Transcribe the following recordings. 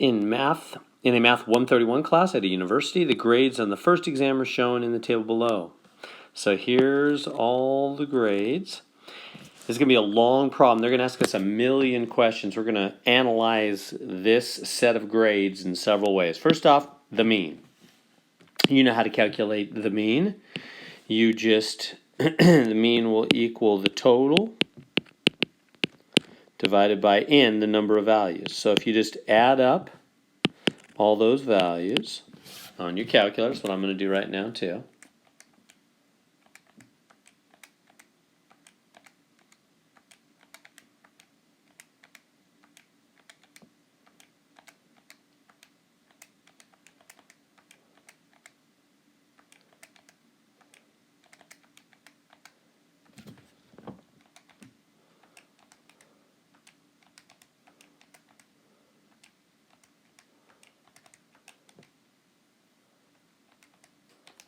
In a Math 131 class at a university, the grades on the first exam are shown in the table below. So here's all the grades. This is going to be a long problem. They're going to ask us a million questions. We're going to analyze this set of grades in several ways. First off, the mean. You know how to calculate the mean. You just, the mean will equal the total divided by n, the number of values. So if you just add up all those values on your calculator, that's what I'm going to do right now too.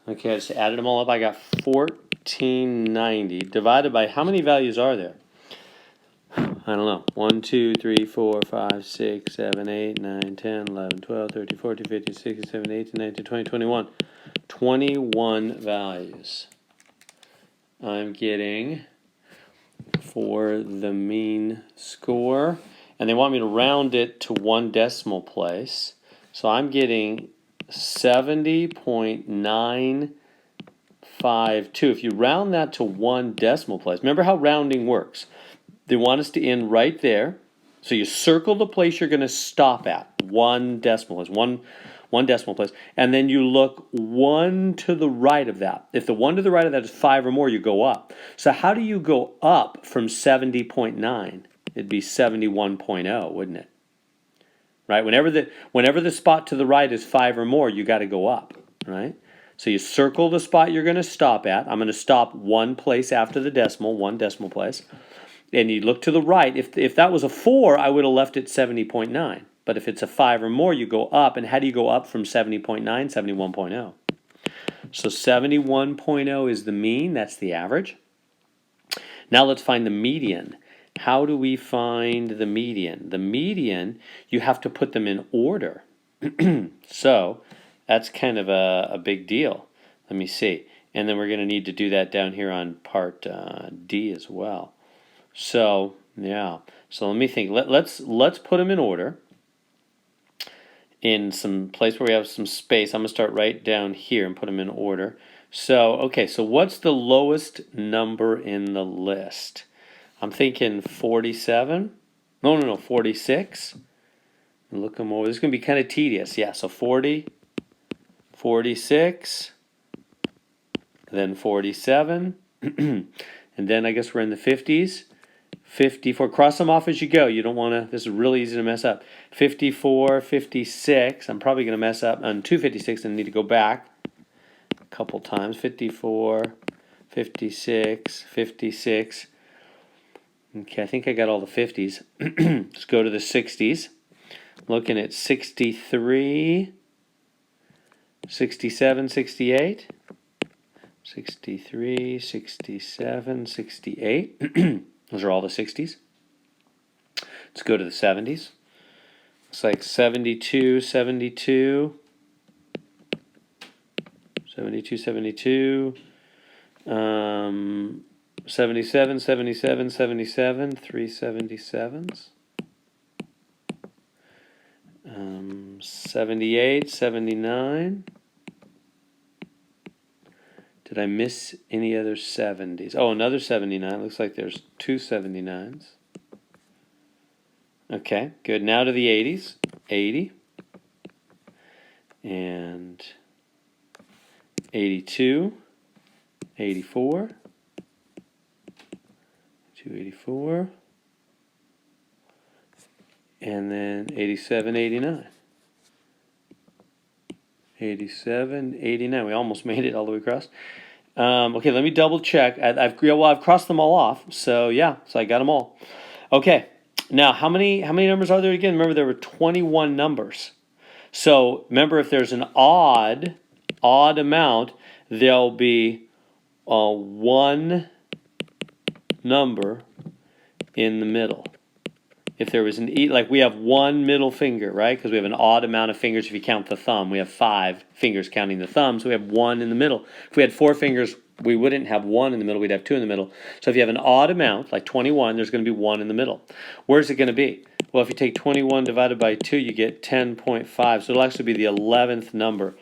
Okay, I just added them all up. I got 1490 divided by how many values are there? I don't know. 1, 2, 3, 4, 5, 6, 7, 8, 9, 10, 11, 12, 13, 14, 15, 16, 17, 18, 19, 20, 21. 21 values. I'm getting for the mean score. And they want me to round it to 1 decimal place. So I'm getting 70.952. If you round that to 1 decimal place, remember how rounding works. They want us to end right there. So you circle the place you're going to stop at, 1 decimal place, one decimal place, and then you look 1 to the right of that. If the 1 to the right of that is 5 or more, you go up. So how do you go up from 70.9? It'd be 71.0, wouldn't it? Right? Whenever the spot to the right is 5 or more, you got to go up, right? So you circle the spot you're going to stop at. I'm going to stop 1 place after the decimal, 1 decimal place. And you look to the right. If that was a 4, I would have left it 70.9. But if it's a 5 or more, you go up. And how do you go up from 70.9? 71.0. So 71.0 is the mean. That's the average. Now let's find the median. How do we find the median? The median, you have to put them in order. So that's kind of a big deal. Let me see. And then we're going to need to do that down here on part D as well. So, yeah. So let me think. Let's put them in order. In some place where we have some space, I'm going to start right down here and put them in order. So, okay, so what's the lowest number in the list? I'm thinking 47. No, 46. Look them over. This is going to be kind of tedious. Yeah, so 40, 46, then 47, and then I guess we're in the 50s. 54. Cross them off as you go. You don't want to, this is really easy to mess up. 54, 56. I'm probably going to mess up on 256 and need to go back a couple times. 54, 56, 56. Okay, I think I got all the 50s. Let's go to the 60s. Looking at 63, 67, 68. 63, 67, 68. Those are all the 60s. Let's go to the 70s. Looks like 72, 72. 72, 72. 77, 77, 77, 3 77s. 78, 79. Did I miss any other 70s? Oh, another 79. Looks like there's 2 79s. Okay, good. Now to the 80s. 80. And 82. 84. 284, and then 87, 89. 87, 89. We almost made it all the way across. Okay, let me double check. I've crossed them all off. So yeah, so I got them all. Okay, now how many numbers are there again? Remember, there were 21 numbers. So remember, if there's an odd amount, there'll be 1 number in the middle. If there was an E, like we have one middle finger, right? Because we have an odd amount of fingers if you count the thumb. We have 5 fingers counting the thumb, so we have 1 in the middle. If we had 4 fingers, we wouldn't have 1 in the middle, we'd have 2 in the middle. So if you have an odd amount, like 21, there's going to be 1 in the middle. Where's it going to be? Well, if you take 21 divided by 2, you get 10.5. So it'll actually be the 11th number.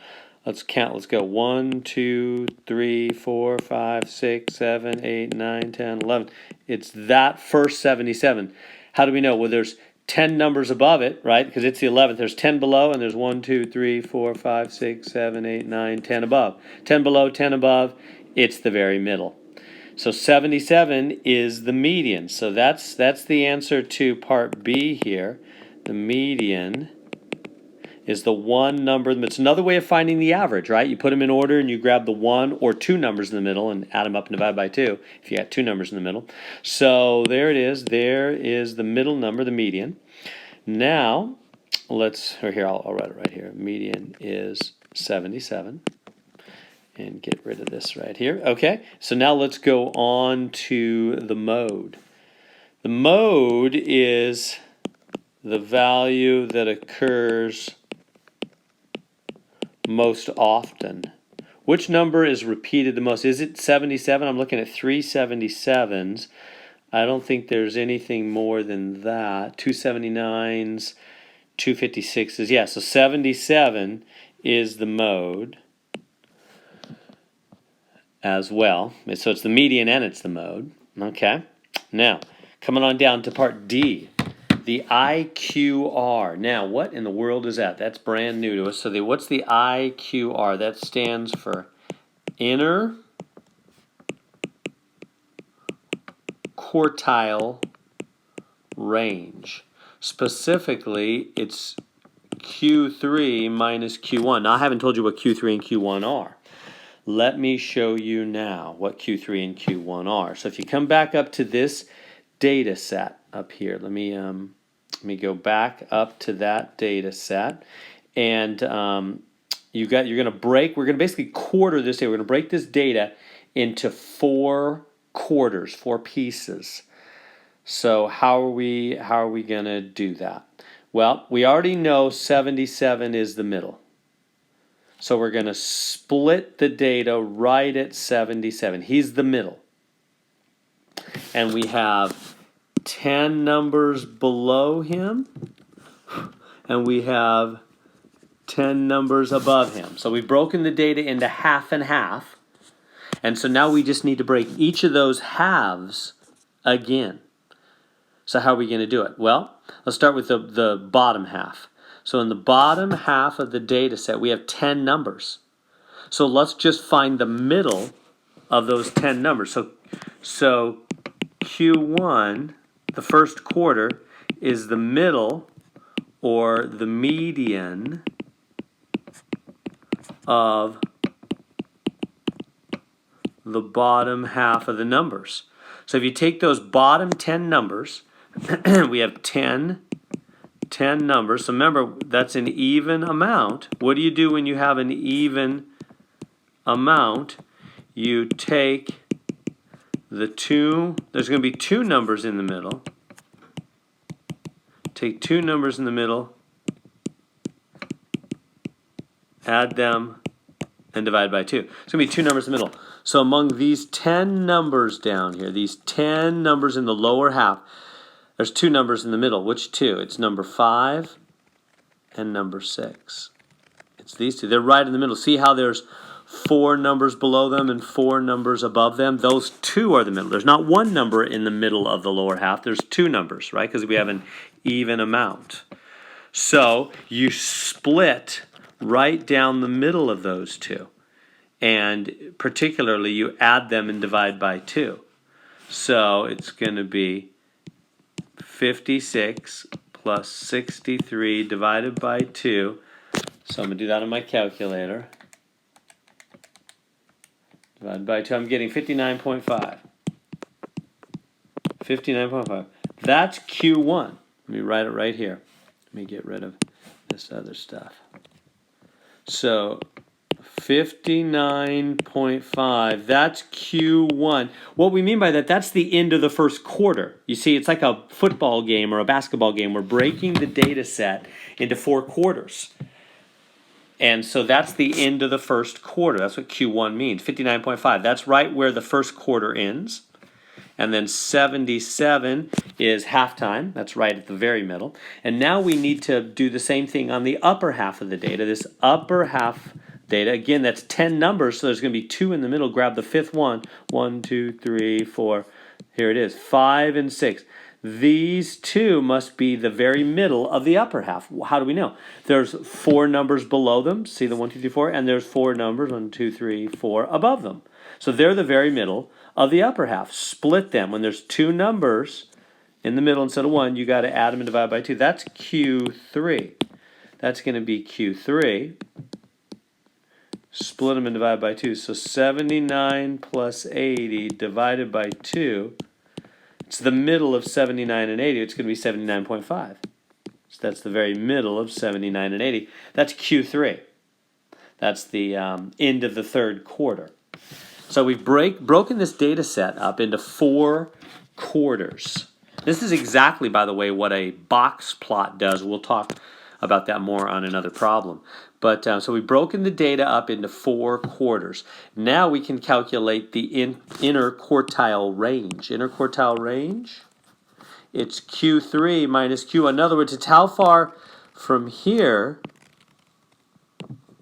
Let's count. Let's go 1, 2, 3, 4, 5, 6, 7, 8, 9, 10, 11. It's that first 77. How do we know? Well, there's 10 numbers above it, right? Because it's the 11th. There's 10 below, and there's 1, 2, 3, 4, 5, 6, 7, 8, 9, 10 above. 10 below, 10 above. It's the very middle. So 77 is the median. So that's the answer to part B here. The median is the one number. It's another way of finding the average, right? You put them in order and you grab the 1 or 2 numbers in the middle and add them up and divide by 2 if you got 2 numbers in the middle. So there it is. There is the middle number, the median. Now, I'll write it right here. Median is 77. And get rid of this right here. Okay, so now let's go on to the mode. The mode is the value that occurs most often. Which number is repeated the most? Is it 77? I'm looking at 3 77s. I don't think there's anything more than that. 279s, 256s. Yeah, so 77 is the mode as well. So it's the median and it's the mode. Okay. Now, coming on down to part D. The IQR. Now, what in the world is that? That's brand new to us. So what's the IQR? That stands for Interquartile Range. Specifically, it's Q3 minus Q1. Now, I haven't told you what Q3 and Q1 are. Let me show you now what Q3 and Q1 are. So if you come back up to this data set up here, let me go back up to that data set, and we're going to basically quarter this data. We're going to break this data into 4 quarters, 4 pieces. So how are we going to do that? Well, we already know 77 is the middle. So we're going to split the data right at 77. He's the middle. And we have 10 numbers below him, and we have 10 numbers above him. So we've broken the data into half and half. And so now we just need to break each of those halves again. So how are we going to do it? Well, let's start with the bottom half. So in the bottom half of the data set, we have 10 numbers. So let's just find the middle of those 10 numbers. So Q1, the first quarter, is the middle or the median of the bottom half of the numbers. So if you take those bottom 10 numbers, we have 10 numbers. So remember, that's an even amount. What do you do when you have an even amount? You take the 2, there's going to be 2 numbers in the middle. Take 2 numbers in the middle, add them, and divide by 2. It's going to be 2 numbers in the middle. So among these 10 numbers down here, these 10 numbers in the lower half, there's 2 numbers in the middle. Which 2? It's number 5 and number 6. It's these 2. They're right in the middle. See how there's 4 numbers below them and 4 numbers above them? Those 2 are the middle. There's not 1 number in the middle of the lower half. There's 2 numbers, right? Because we have an even amount. So you split right down the middle of those 2. And particularly, you add them and divide by 2. So it's going to be 56 plus 63 divided by 2. So I'm going to do that on my calculator. Divided by 2. I'm getting 59.5. 59.5. That's Q1. Let me write it right here. Let me get rid of this other stuff. So 59.5, that's Q1. What we mean by that, that's the end of the first quarter. You see, it's like a football game or a basketball game. We're breaking the data set into 4 quarters. And so that's the end of the first quarter. That's what Q1 means, 59.5. That's right where the first quarter ends. And then 77 is halftime. That's right at the very middle. And now we need to do the same thing on the upper half of the data. This upper half data, again, that's 10 numbers, so there's going to be 2 in the middle. Grab the 5th one. 1, 2, 3, 4. Here it is, 5 and 6. These 2 must be the very middle of the upper half. How do we know? There's 4 numbers below them. See the 1, 2, 3, 4? And there's 4 numbers, 1, 2, 3, 4, above them. So they're the very middle of the upper half. Split them. When there's 2 numbers in the middle instead of 1, you got to add them and divide by 2. That's Q3. That's going to be Q3. Split them and divide by 2. So 79 plus 80 divided by 2. It's the middle of 79 and 80. It's going to be 79.5. So that's the very middle of 79 and 80. That's Q3. That's the end of the third quarter. So we've broken this data set up into 4 quarters. This is exactly, by the way, what a box plot does. We'll talk about that more on another problem. But so we've broken the data up into 4 quarters. Now we can calculate the interquartile range. Interquartile range, it's Q3 minus Q1. In other words, it's how far from here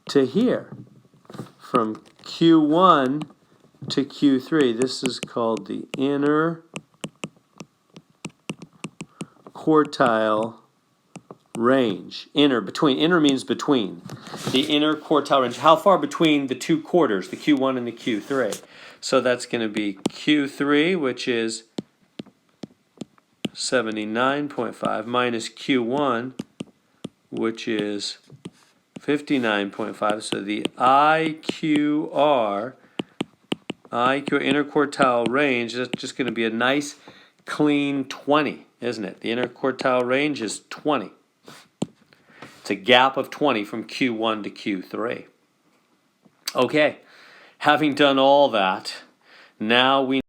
to here. From Q1 to Q3. This is called the interquartile range. Inner means between. The interquartile range. How far between the 2 quarters, the Q1 and the Q3? So that's going to be Q3, which is 79.5, minus Q1, which is 59.5. So the IQR interquartile range, that's just going to be a nice clean 20, isn't it? The interquartile range is 20. It's a gap of 20 from Q1 to Q3. Okay, having done all that, now we